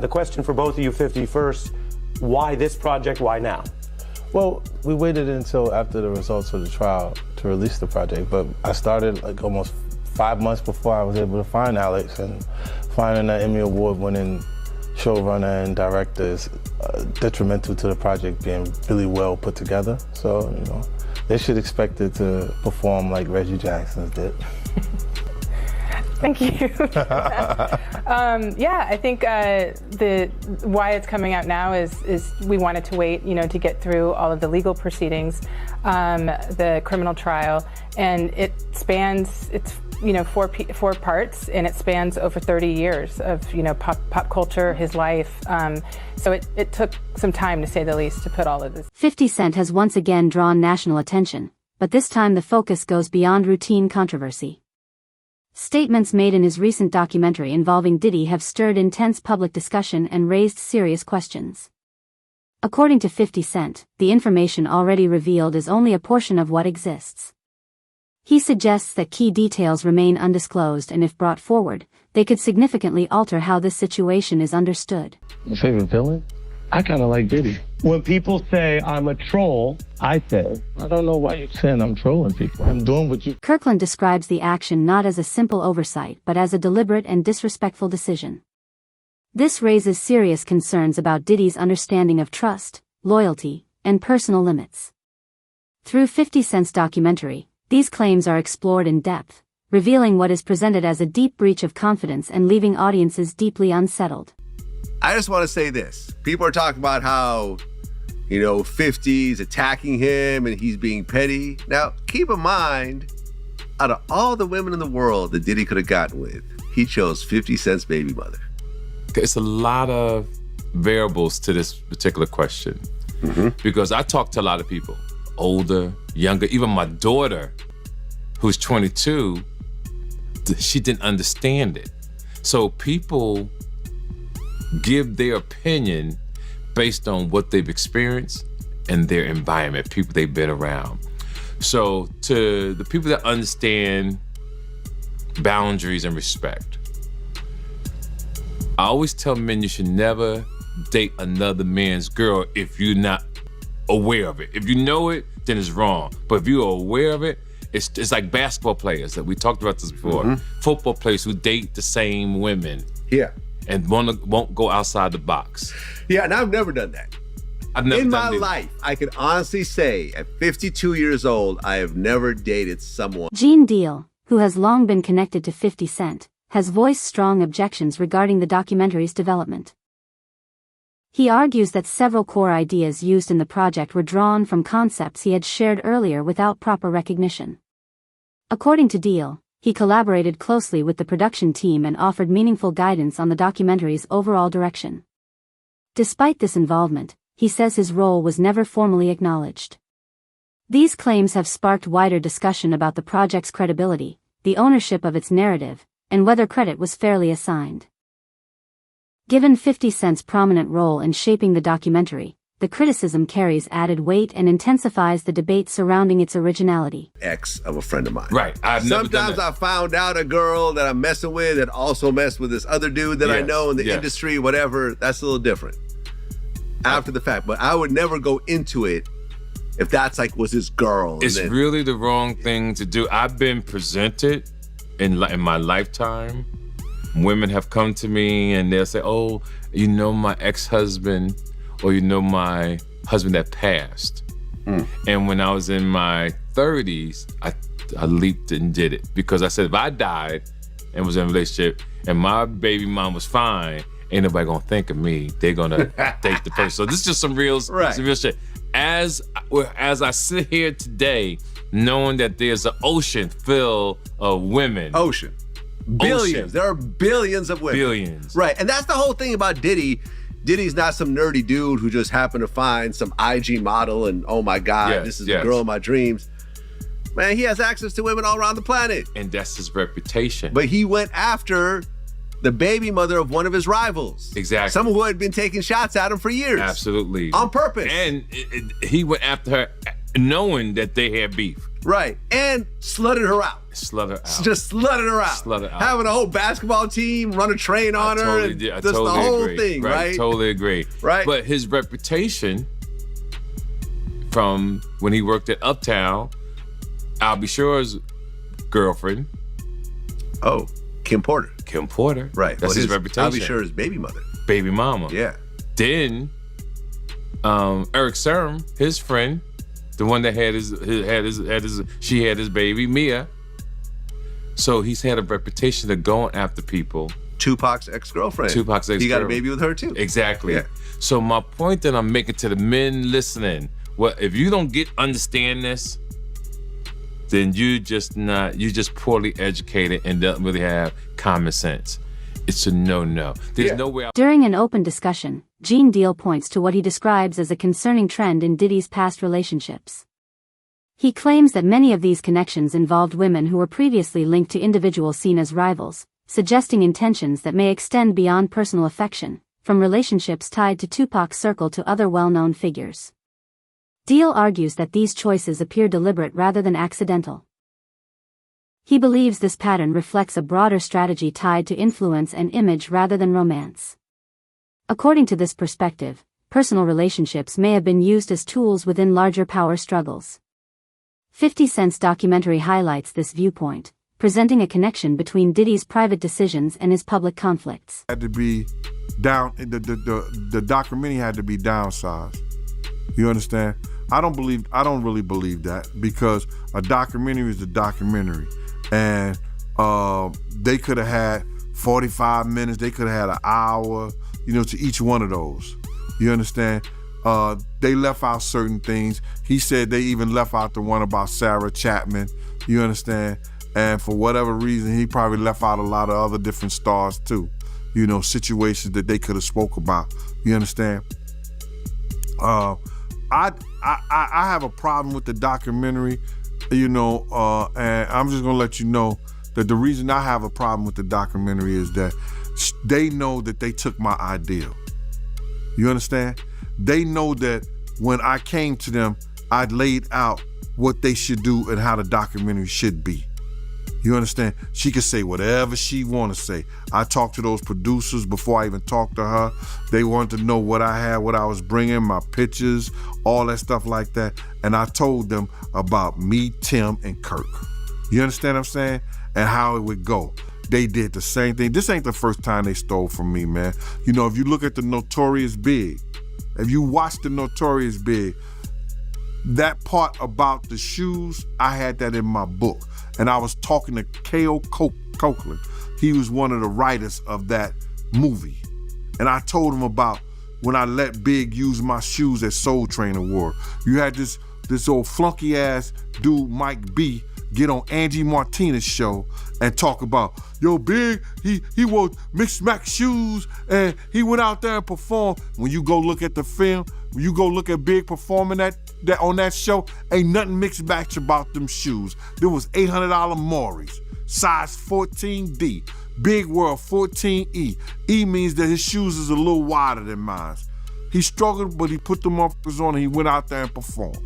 The question for both of you, 50 first, why this project, why now? Well, we waited until after the results of the trial to release the project, but I started like almost 5 months before I was able to find Alex, and finding an Emmy Award-winning showrunner and director is detrimental to the project being really well put together. So, you know, they should expect it to perform like Reggie Jackson's did. Thank you. Yeah, I think why it's coming out now is we wanted to wait, you know, to get through all of the legal proceedings, the criminal trial, and it spans, it's, you know, four parts, and it spans over 30 years of, you know, pop culture, his life. So it took some time, to say the least, to put all of this. 50 Cent has once again drawn national attention, but this time the focus goes beyond routine controversy. Statements made in his recent documentary involving Diddy have stirred intense public discussion and raised serious questions. According to 50 Cent, the information already revealed is only a portion of what exists. He suggests that key details remain undisclosed, and if brought forward, they could significantly alter how this situation is understood. My favorite villain? I kind of like Diddy. When people say I'm a troll, I say, I don't know why you're saying I'm trolling people. I'm doing what you... Kirkland describes the action not as a simple oversight but as a deliberate and disrespectful decision. This raises serious concerns about Diddy's understanding of trust, loyalty, and personal limits. Through 50 Cent's documentary, these claims are explored in depth, revealing what is presented as a deep breach of confidence and leaving audiences deeply unsettled. I just want to say this. People are talking about how, you know, 50's attacking him and he's being petty. Now, keep in mind, out of all the women in the world that Diddy could have gotten with, he chose 50 Cent's baby mother. It's a lot of variables to this particular question. Because I talk to a lot of people, older, younger, even my daughter, who's 22, she didn't understand it. So people give their opinion based on what they've experienced and their environment, people they've been around. So to the people that understand boundaries and respect, I always tell men you should never date another man's girl if you're not aware of it. If you know it, then it's wrong. But if you're aware of it, it's like basketball players that we talked about this before. Football players who date the same women. Yeah. And won't go outside the box. Yeah, and I've never done that. In my life, I can honestly say at 52 years old, I have never dated someone. Gene Deal, who has long been connected to 50 Cent, has voiced strong objections regarding the documentary's development. He argues that several core ideas used in the project were drawn from concepts he had shared earlier without proper recognition. According to Deal, he collaborated closely with the production team and offered meaningful guidance on the documentary's overall direction. Despite this involvement, he says his role was never formally acknowledged. These claims have sparked wider discussion about the project's credibility, the ownership of its narrative, and whether credit was fairly assigned. Given 50 Cent's prominent role in shaping the documentary, the criticism carries added weight and intensifies the debate surrounding its originality. Ex of a friend of mine. Right. Sometimes I found out a girl that I'm messing with that also messed with this other dude that I know in the industry, whatever. That's a little different. After the fact. But I would never go into it if that's like was his girl. It's really the wrong thing to do. I've been presented in my lifetime. Women have come to me and they'll say, oh, you know my ex-husband, or you know my husband that passed. And when I was in my 30s, I leaped and did it. Because I said, if I died and was in a relationship and my baby mom was fine, ain't nobody gonna think of me. They're gonna date the person. So this is just some real shit. As I sit here today, knowing that there's an ocean full of women. Billions. There are billions of women. Billions. Right, and that's the whole thing about Diddy. Diddy's not some nerdy dude who just happened to find some IG model and, oh my God, this is the girl of my dreams. Man, he has access to women all around the planet. And that's his reputation. But he went after the baby mother of one of his rivals. Exactly. Someone who had been taking shots at him for years. Absolutely. On purpose. And he went after her knowing that they had beef. Right, and slutted her out. Slut her out. Just slutted her out. Slut her out. Having a whole basketball team run a train on her. Totally and did. I just totally the whole agree. thing, right? Totally agree. Right. But his reputation from when he worked at Uptown, I'll be sure's girlfriend. Oh, Kim Porter. Kim Porter. Right. That's his reputation. I'll be sure his baby mother. Baby mama. Yeah. Then Eric Serum, his friend, the one that had his baby, Mia. So he's had a reputation of going after people. Tupac's ex-girlfriend. He got a baby with her too. Exactly. Yeah. So my point that I'm making to the men listening, well, if you don't understand this, then you just poorly educated and don't really have common sense. It's a no-no. There's no way. During an open discussion, Gene Deal points to what he describes as a concerning trend in Diddy's past relationships. He claims that many of these connections involved women who were previously linked to individuals seen as rivals, suggesting intentions that may extend beyond personal affection, from relationships tied to Tupac's circle to other well-known figures. Deal argues that these choices appear deliberate rather than accidental. He believes this pattern reflects a broader strategy tied to influence and image rather than romance. According to this perspective, personal relationships may have been used as tools within larger power struggles. 50 Cent's documentary highlights this viewpoint, presenting a connection between Diddy's private decisions and his public conflicts. Had to be the documentary had to be downsized. You understand? I don't really believe that, because a documentary is a documentary. And they could have had 45 minutes, they could have had an hour, to each one of those. You understand? They left out certain things. He said they even left out the one about Sarah Chapman. You understand? And for whatever reason, he probably left out a lot of other different stars too. Situations that they could have spoke about. You understand? I have a problem with the documentary, and I'm just gonna let you know that the reason I have a problem with the documentary is that they know that they took my ideal. You understand? They know that when I came to them, I laid out what they should do and how the documentary should be. You understand? She could say whatever she want to say. I talked to those producers before I even talked to her. They wanted to know what I had, what I was bringing, my pictures, all that stuff like that. And I told them about me, Tim, and Kirk. You understand what I'm saying? And how it would go. They did the same thing. This ain't the first time they stole from me, man. If you look at the Notorious Big, if you watch the Notorious Big, that part about the shoes, I had that in my book. And I was talking to K.O. Copeland. He was one of the writers of that movie. And I told him about when I let Big use my shoes at Soul Train Award. You had this old flunky ass dude, Mike B, get on Angie Martinez's show and talk about, yo, Big, he wore mixed max shoes and he went out there and performed. When you go look at the film, when you go look at Big performing that on that show, ain't nothing mixed match about them shoes. There was $800 Maury's, size 14D, Big World 14E. E means that his shoes is a little wider than mine. He struggled, but he put them on and he went out there and performed.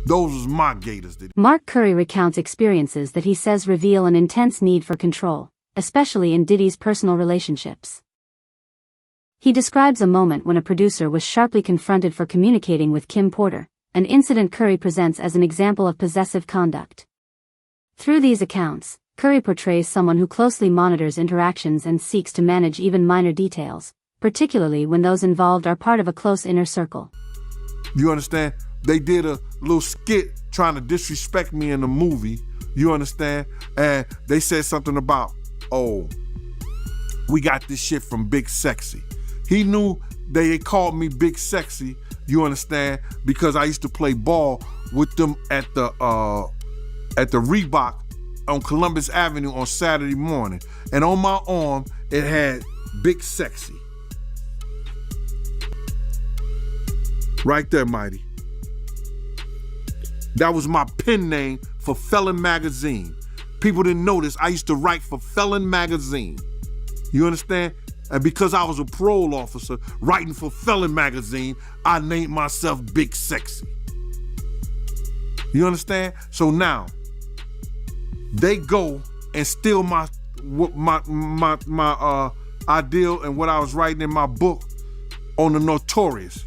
Those was my gators. Mark Curry recounts experiences that he says reveal an intense need for control, especially in Diddy's personal relationships. He describes a moment when a producer was sharply confronted for communicating with Kim Porter, an incident Curry presents as an example of possessive conduct. Through these accounts, Curry portrays someone who closely monitors interactions and seeks to manage even minor details, particularly when those involved are part of a close inner circle. You understand? They did a little skit trying to disrespect me in the movie, you understand? And they said something about, oh, we got this shit from Big Sexy. He knew they called me Big Sexy, you understand, because I used to play ball with them at the Reebok on Columbus Avenue on Saturday morning. And on my arm, it had Big Sexy. Right there, Mighty. That was my pen name for Felon Magazine. People didn't know this. I used to write for Felon Magazine. You understand? And because I was a parole officer writing for Felon Magazine, I named myself Big Sexy. You understand? So now, they go and steal my ideal and what I was writing in my book on the Notorious.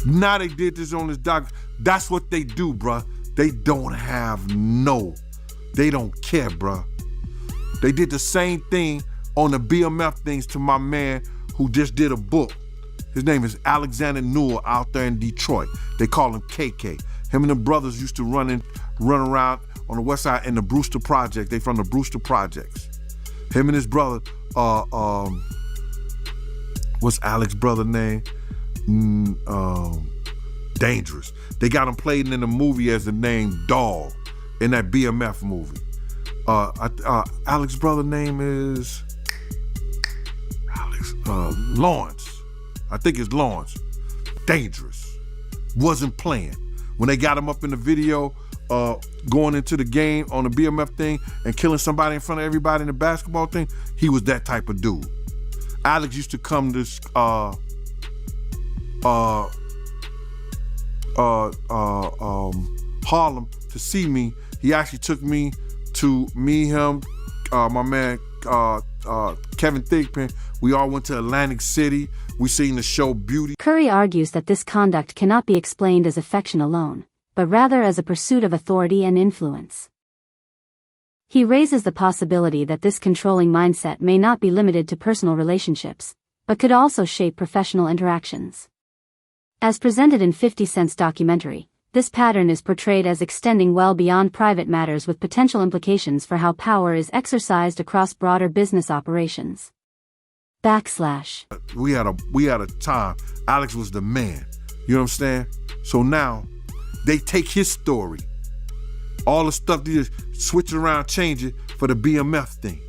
Now they did this on this doc. That's what they do, bruh. They don't they don't care, bruh. They did the same thing on the BMF things to my man who just did a book. His name is Alexander Newell out there in Detroit. They call him KK. Him and the brothers used to run around on the west side in the Brewster Project. They from the Brewster Projects. Him and his brother, what's Alex's brother name? Dangerous. They got him played in the movie as the name Dog in that BMF movie. Alex's brother name is Lawrence. I think it's Lawrence. Dangerous. Wasn't playing. When they got him up in the video, going into the game on the BMF thing and killing somebody in front of everybody in the basketball thing, he was that type of dude. Alex used to come to Harlem to see me. He actually took me to him, my man Kevin Thigpen. We all went to Atlantic City. We seen the show Beauty. Curry argues that this conduct cannot be explained as affection alone, but rather as a pursuit of authority and influence. He raises the possibility that this controlling mindset may not be limited to personal relationships, but could also shape professional interactions. As presented in 50 Cent's documentary, this pattern is portrayed as extending well beyond private matters with potential implications for how power is exercised across broader business operations. / We had a time. Alex was the man. You know what I'm saying? So now they take his story, all the stuff they just switch it around, change it for the BMF thing.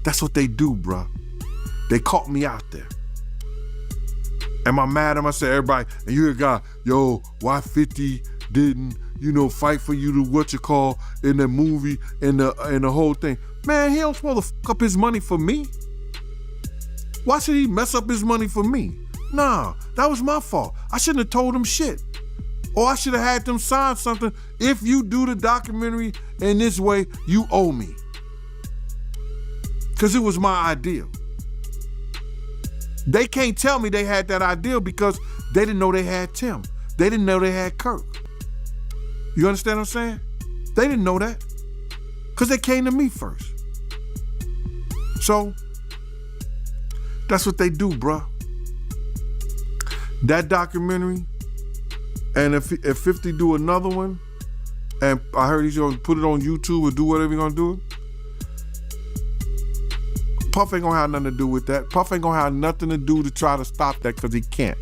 That's what they do, bruh. They caught me out there. Am I mad at myself? Everybody, and you're a guy, yo, why 50 didn't, fight for you to in the movie and the whole thing? Man, he don't supposed to fuck up his money for me. Why should he mess up his money for me? Nah, that was my fault. I shouldn't have told him shit. Or I should have had them sign something. If you do the documentary in this way, you owe me. Because it was my idea. They can't tell me they had that idea because they didn't know they had Tim. They didn't know they had Kirk. You understand what I'm saying? They didn't know that because they came to me first. So that's what they do, bruh. That documentary, and if 50 do another one, and I heard he's gonna put it on YouTube or do whatever he's gonna do, Puff ain't gonna have nothing to do with that. Puff ain't gonna have nothing to do to try to stop that because he can't.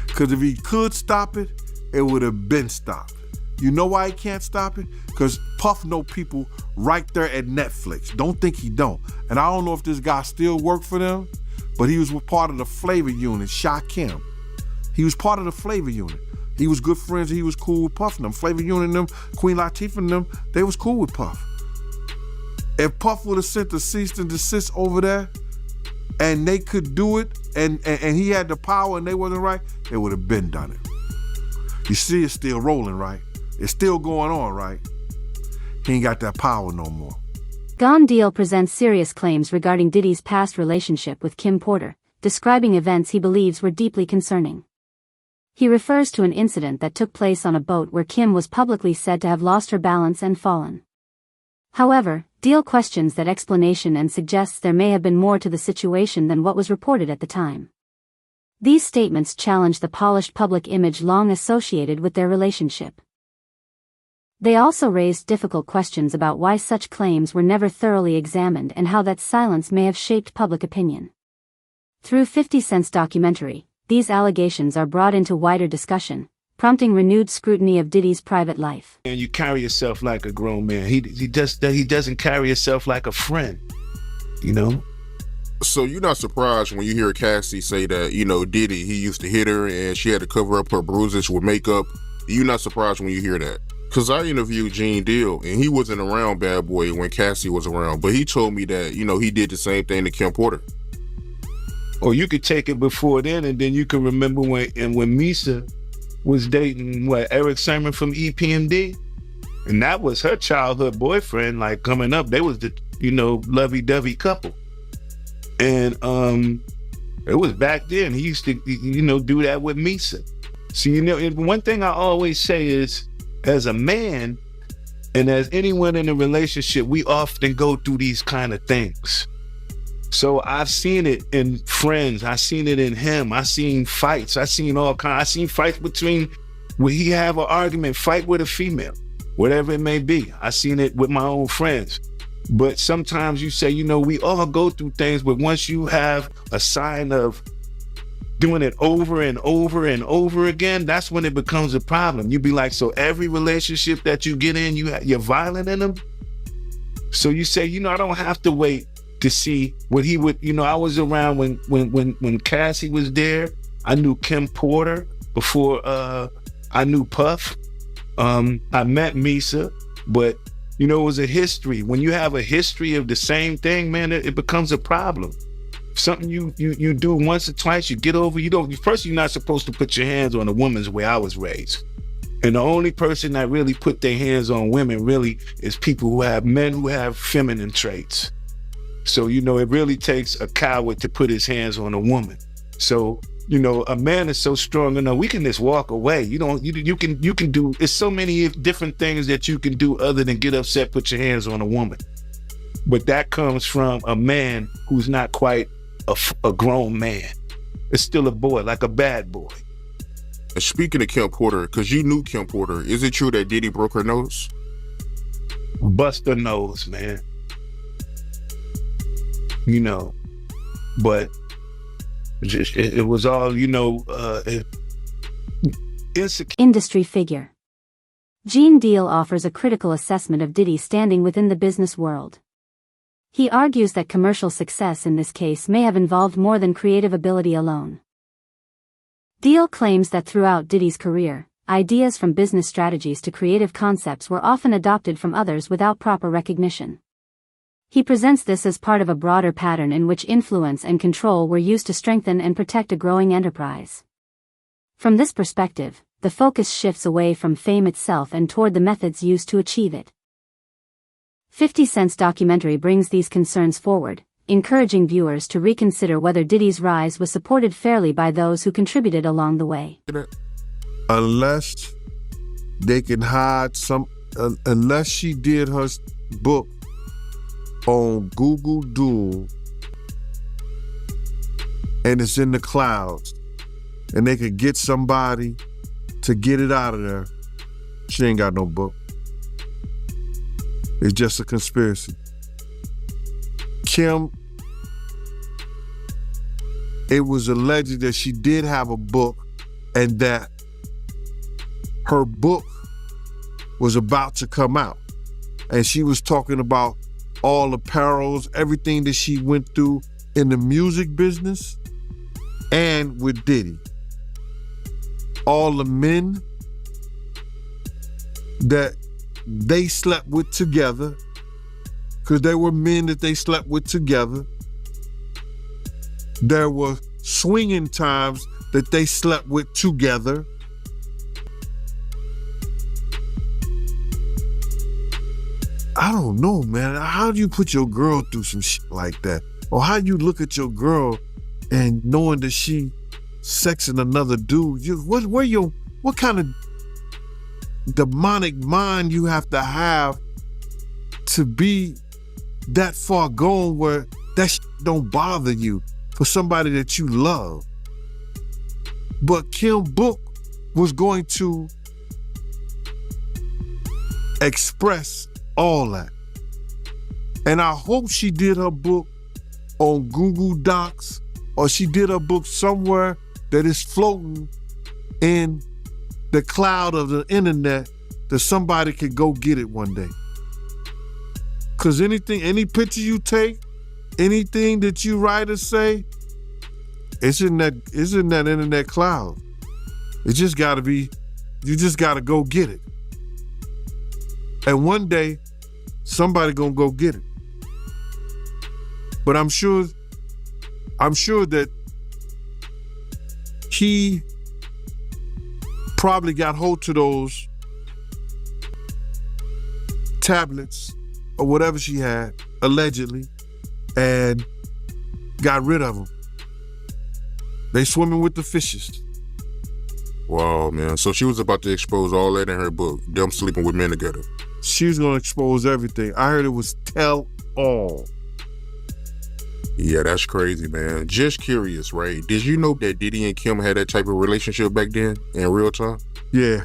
Because if he could stop it, it would have been stopped. You know why he can't stop it? Because Puff know people right there at Netflix. Don't think he don't. And I don't know if this guy still worked for them, but he was part of the flavor unit, Shakim. He was part of the flavor unit. He was good friends. He was cool with Puff and them. Flavor unit and them, Queen Latifah and them, they was cool with Puff. If Puff would have sent the cease and desist over there and they could do it and he had the power and they wasn't right, they would have been done it. You see it's still rolling, right? It's still going on, right? He ain't got that power no more. Gone Deal presents serious claims regarding Diddy's past relationship with Kim Porter, describing events he believes were deeply concerning. He refers to an incident that took place on a boat where Kim was publicly said to have lost her balance and fallen. However, Deal questions that explanation and suggests there may have been more to the situation than what was reported at the time. These statements challenge the polished public image long associated with their relationship. They also raised difficult questions about why such claims were never thoroughly examined and how that silence may have shaped public opinion. Through 50 Cent's documentary, these allegations are brought into wider discussion, prompting renewed scrutiny of Diddy's private life. And you carry yourself like a grown man. He doesn't carry himself like a friend, you know? So you're not surprised when you hear Cassie say that, Diddy, he used to hit her and she had to cover up her bruises with makeup. You're not surprised when you hear that. Because I interviewed Gene Deal, and he wasn't around Bad Boy when Cassie was around, but he told me that, he did the same thing to Kim Porter. Or you could take it before then, and then you can remember when Misa was dating, Eric Sermon from EPMD? And that was her childhood boyfriend, like coming up. They was the, lovey-dovey couple. And it was back then. He used to, do that with Misa. So, one thing I always say is, as a man and as anyone in a relationship, we often go through these kind of things. So I've seen it in friends. I've seen it in him. I've seen fights. I've seen all kinds. I've seen fights between, where he have an argument, fight with a female, whatever it may be. I've seen it with my own friends. But sometimes you say, we all go through things, but once you have a sign of doing it over and over and over again, that's when it becomes a problem. You be like, so every relationship that you get in, you're violent in them? So you say, I don't have to wait to see what he would, I was around when Cassie was there. I knew Kim Porter before I knew Puff. I met Misa, but it was a history. When you have a history of the same thing, man, it becomes a problem. Something you do once or twice, you get over. First, you're not supposed to put your hands on a woman's way I was raised. And the only person that really put their hands on women really is men who have feminine traits. So, it really takes a coward to put his hands on a woman. So, a man is so strong enough, we can just walk away. You can do, it's so many different things that you can do other than get upset, put your hands on a woman. But that comes from a man who's not quite a grown man. It's still a boy, like a bad boy. Speaking of Kim Porter, because you knew Kim Porter, is it true that Diddy broke her nose? Bust her nose, man. But it was all, Industry figure. Gene Deal offers a critical assessment of Diddy's standing within the business world. He argues that commercial success in this case may have involved more than creative ability alone. Deal claims that throughout Diddy's career, ideas from business strategies to creative concepts were often adopted from others without proper recognition. He presents this as part of a broader pattern in which influence and control were used to strengthen and protect a growing enterprise. From this perspective, the focus shifts away from fame itself and toward the methods used to achieve it. 50 Cent's documentary brings these concerns forward, encouraging viewers to reconsider whether Diddy's rise was supported fairly by those who contributed along the way. Unless they can hide unless she did her book on Google Duo and it's in the clouds and they could get somebody to get it out of there, she ain't got no book. It's just a conspiracy. Kim, it was alleged that she did have a book and that her book was about to come out. And she was talking about all the perils, everything that she went through in the music business and with Diddy. All the men that they slept with together, because there were men that they slept with together. There were swinging times that they slept with together. I don't know, man. How do you put your girl through some shit like that? Or how you look at your girl and knowing that she sexing another dude? What kind of demonic mind you have to be that far gone where that shit don't bother you for somebody that you love? But Kim Book was going to express all that. And I hope she did her book on Google Docs or she did her book somewhere that is floating in the cloud of the internet that somebody could go get it one day. Cause any picture you take, anything that you write or say, it's in that internet cloud. You just gotta go get it. And one day, somebody gonna go get it. But I'm sure that he probably got hold to those tablets or whatever she had, allegedly, and got rid of them. They swimming with the fishes. Wow, man. So she was about to expose all that in her book, them sleeping with men together. She was gonna expose everything. I heard it was tell all. Yeah, that's crazy, man. Just curious, right? Did you know that Diddy and Kim had that type of relationship back then in real time? Yeah.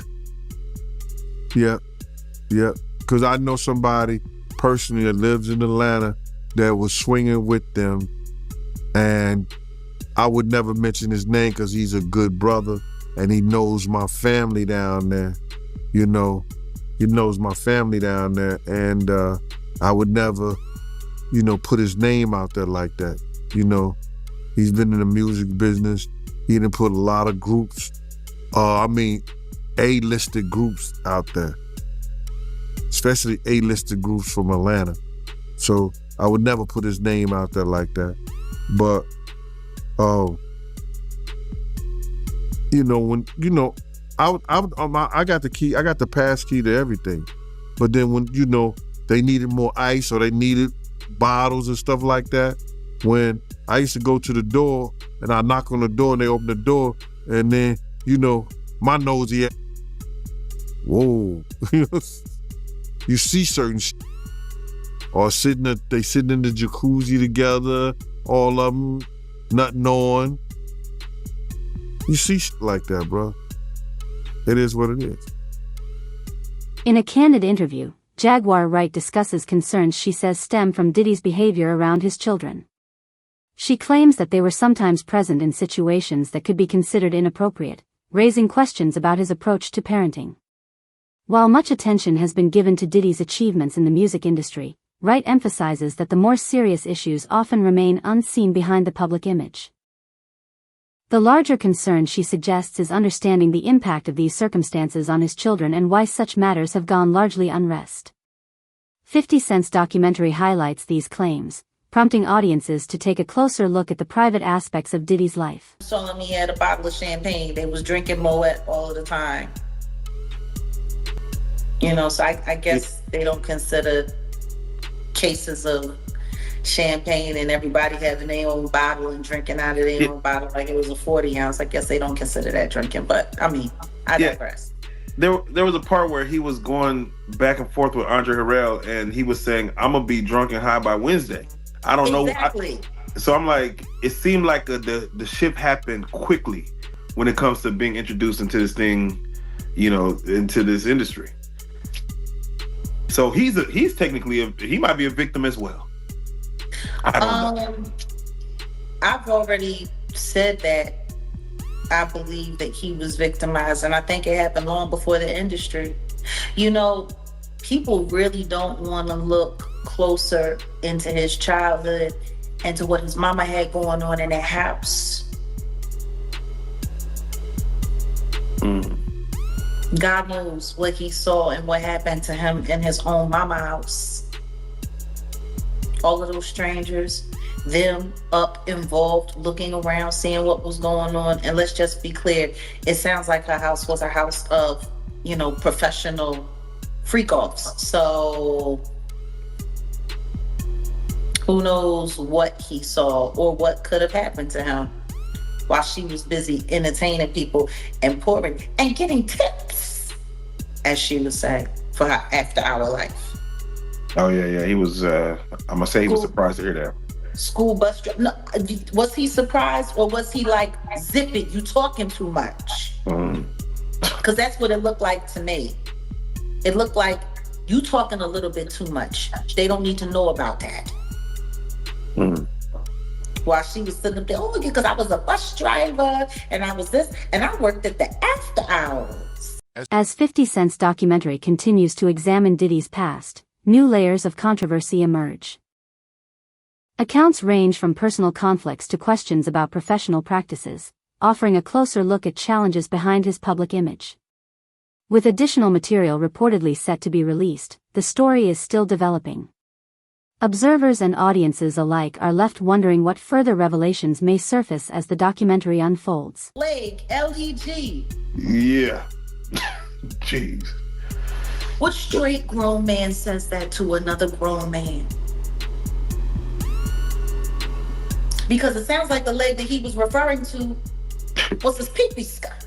Yep. Because I know somebody personally that lives in Atlanta that was swinging with them, and I would never mention his name because he's a good brother and he knows my family down there. You know, he knows my family down there, and I would never, put his name out there like that. He's been in the music business. He done put a lot of groups, A-listed groups out there, especially A-listed groups from Atlanta. So I would never put his name out there like that. But, I got the key, I got the pass key to everything. But then when, they needed more ice or they needed bottles and stuff like that, when I used to go to the door and I knock on the door and they open the door, and then, my nosy, whoa, you see certain shit. Or they sitting in the jacuzzi together, all of them, nothing on. You see shit like that, bro. It is what it is. In a candid interview, Jaguar Wright discusses concerns she says stem from Diddy's behavior around his children. She claims that they were sometimes present in situations that could be considered inappropriate, raising questions about his approach to parenting. While much attention has been given to Diddy's achievements in the music industry, Wright emphasizes that the more serious issues often remain unseen behind the public image. The larger concern, she suggests, is understanding the impact of these circumstances on his children and why such matters have gone largely unrest. 50 Cent's documentary highlights these claims, prompting audiences to take a closer look at the private aspects of Diddy's life. Saw him, he had a bottle of champagne. They was drinking Moet all the time. So I guess they don't consider cases of champagne and everybody having their own bottle and drinking out of their own bottle like it was a 40 ounce. I guess they don't consider that drinking, but I digress. There was a part where he was going back and forth with Andre Harrell, and he was saying, I'm gonna be drunk and high by Wednesday. I don't know. So I'm like, it seemed like the shift happened quickly when it comes to being introduced into this thing, into this industry. So he's technically he might be a victim as well. I don't know. I've already said that I believe that he was victimized, and I think it happened long before the industry. People really don't want to look closer into his childhood and to what his mama had going on in that house. God knows what he saw and what happened to him in his own mama house. All of those strangers, them up involved, looking around, seeing what was going on. And let's just be clear, it sounds like her house was a house of, professional freak-offs. So who knows what he saw or what could have happened to him while she was busy entertaining people and pouring and getting tips, as she would say, for her after-hour life. Oh yeah. He was. I'm gonna say he was surprised to hear that. School bus driver. No, was he surprised or was he like, "Zip it, you talking too much"? Because that's what it looked like to me. It looked like you talking a little bit too much. They don't need to know about that. While she was sitting up there, because I was a bus driver and I was this and I worked at the after hours. As 50 Cent's documentary continues to examine Diddy's past, new layers of controversy emerge. Accounts range from personal conflicts to questions about professional practices, offering a closer look at challenges behind his public image. With additional material reportedly set to be released, the story is still developing. Observers and audiences alike are left wondering what further revelations may surface as the documentary unfolds. Leg, LEG. Yeah. Jeez. What straight grown man says that to another grown man? Because it sounds like the leg that he was referring to was his pee-pee scut.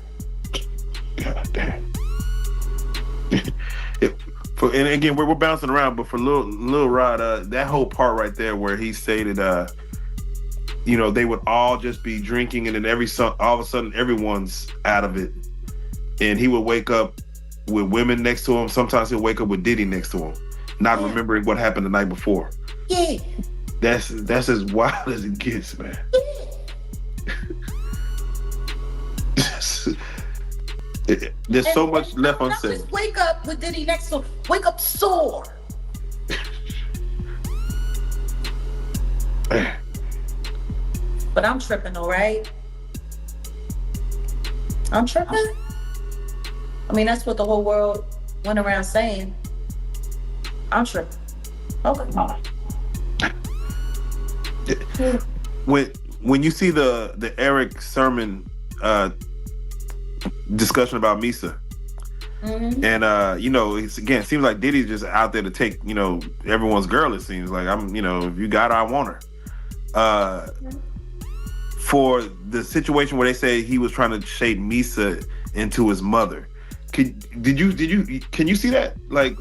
God damn. And again, we're bouncing around, but for Lil Rod, that whole part right there where he stated, they would all just be drinking, and then all of a sudden everyone's out of it, and he would wake up with women next to him. Sometimes he'll wake up with Diddy next to him, not remembering what happened the night before. Yeah. That's as wild as it gets, man. There's so much left unsaid. Just wake up with Diddy next to him. Wake up sore. But I'm tripping, all right? I'm tripping. I mean, that's what the whole world went around saying. I'm tripping. Okay. When you see the Eric Sermon discussion about Misa, and it seems like Diddy's just out there to take everyone's girl. It seems like if you got her, I want her. For the situation where they say he was trying to shape Misa into his mother, can you see that? Like,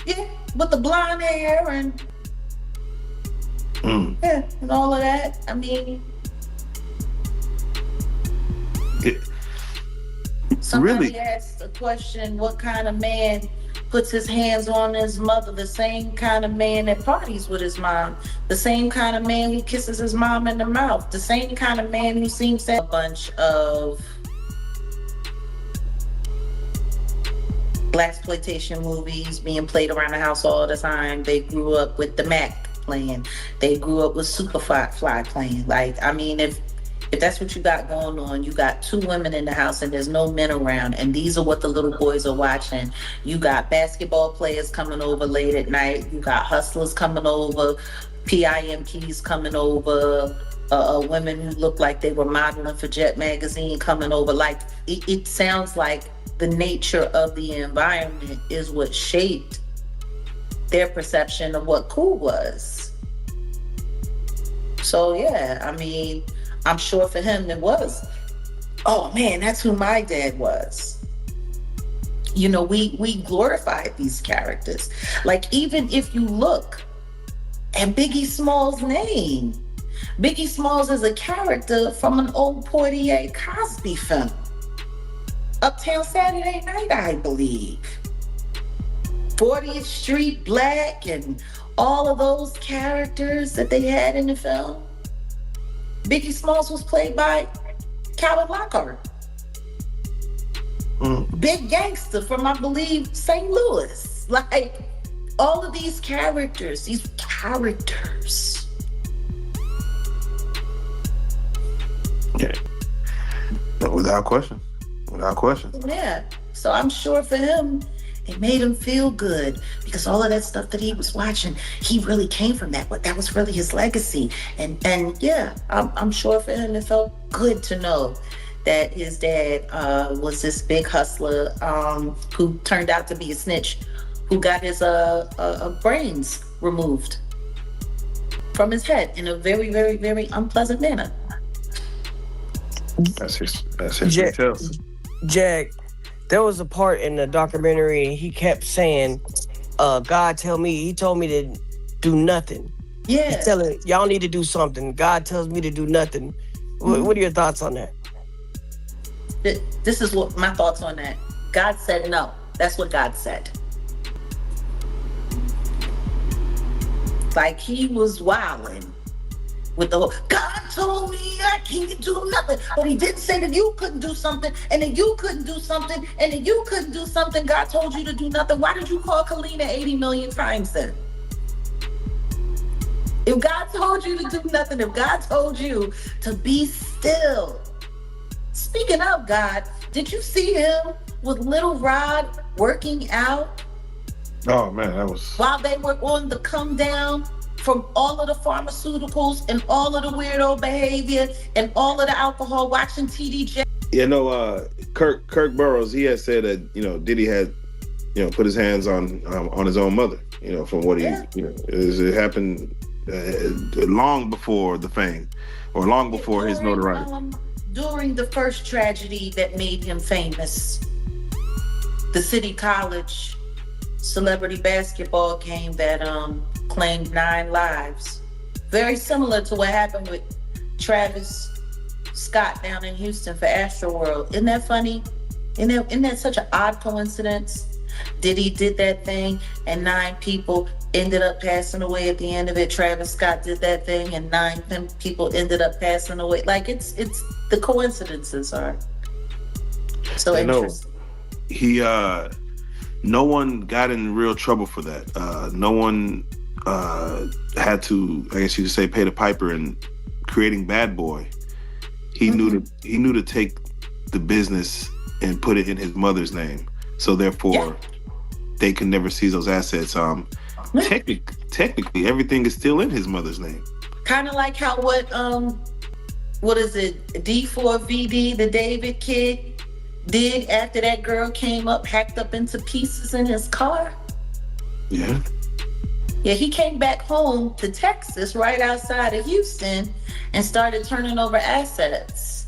yeah, with the blonde hair and and all of that. I mean, somebody really asked a question: what kind of man puts his hands on his mother? The same kind of man that parties with his mom, the same kind of man who kisses his mom in the mouth, the same kind of man who seems to have a bunch of blaxploitation movies being played around the house all the time. They grew up with the Mac playing. They grew up with Superfly playing. Like, I mean, if that's what you got going on, you got two women in the house and there's no men around, and these are what the little boys are watching. You got basketball players coming over late at night. You got hustlers coming over, PIMPs coming over, women who look like they were modeling for Jet magazine coming over. Like, it sounds like the nature of the environment is what shaped their perception of what cool was. So yeah, I mean, I'm sure for him it was, oh man, that's who my dad was. We glorified these characters. Like, even if you look at Biggie Smalls' name, Biggie Smalls is a character from an old Portier Cosby film, Uptown Saturday Night, I believe. 40th Street Black and all of those characters that they had in the film. Biggie Smalls was played by Calvin Lockhart. Big gangster from, I believe, St. Louis. Like, all of these characters. Yeah. Without question. Yeah. So I'm sure for him, it made him feel good, because all of that stuff that he was watching, he really came from that. But that was really his legacy. And yeah, I'm sure for him it felt good to know that his dad was this big hustler who turned out to be a snitch, who got his brains removed from his head in a very, very, very unpleasant manner. That's his details. Jack, there was a part in the documentary he kept saying, God told me to do nothing. Yeah. He's telling y'all need to do something. God tells me to do nothing. What are your thoughts on that? This is what my thoughts on that. God said no. That's what God said. Like, he was wilding with the whole, God told me I can't do nothing. But he didn't say that you couldn't do something, and that you couldn't do something, and that you couldn't do something. God told you to do nothing. Why did you call Kalina 80 million times then? If God told you to do nothing, if God told you to be still. Speaking of God, did you see him with Little Rod working out? Oh man, that was... While they were on the come down from all of the pharmaceuticals and all of the weirdo behavior and all of the alcohol, watching TDJ. Kirk Burrows, he had said that, Diddy had, put his hands on his own mother. From what it happened long before the fame, or long before his notoriety. During the first tragedy that made him famous, the City College celebrity basketball game that claimed 9 lives. Very similar to what happened with Travis Scott down in Houston for Astroworld. Isn't that funny? Isn't that such an odd coincidence? Diddy did that thing and 9 people ended up passing away at the end of it. Travis Scott did that thing and 9 people ended up passing away. Like it's the coincidences are so interesting. He no one got in real trouble for that. No one had to, I guess you could say, pay the piper in creating Bad Boy. He knew to take the business and put it in his mother's name. So therefore, they can never seize those assets. Technically, everything is still in his mother's name. Kind of like how what is it, D4VD, the David kid, did after that girl came up, hacked up into pieces in his car. Yeah. Yeah, he came back home to Texas, right outside of Houston, and started turning over assets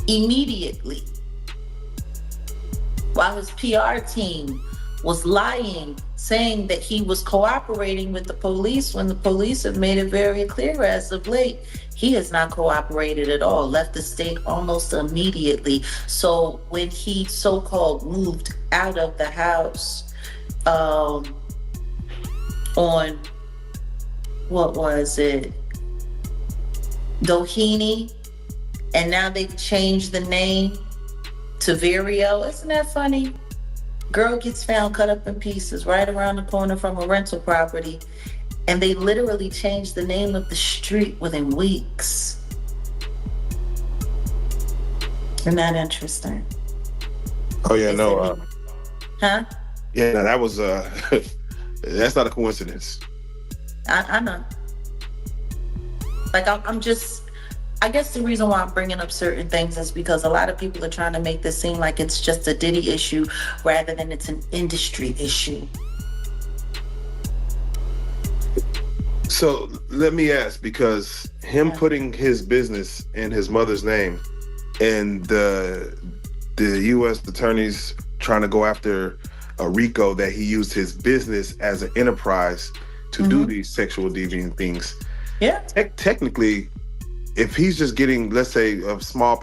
immediately. While his PR team was lying, saying that he was cooperating with the police when the police have made it very clear as of late, he has not cooperated at all, left the state almost immediately. So when he so-called moved out of the house on, what was it, Doheny, and now they've changed the name to Vireo. Isn't that funny? Girl gets found cut up in pieces right around the corner from a rental property, and they literally changed the name of the street within weeks. Isn't that interesting? Oh yeah, no. Huh? Yeah, no, that was that's not a coincidence. I know. Like I'm just, I guess the reason why I'm bringing up certain things is because a lot of people are trying to make this seem like it's just a Diddy issue rather than it's an industry issue. So let me ask, because him putting his business in his mother's name and the U.S. attorneys trying to go after RICO that he used his business as an enterprise to do these sexual deviant things. Yeah. Technically, if he's just getting, let's say, a small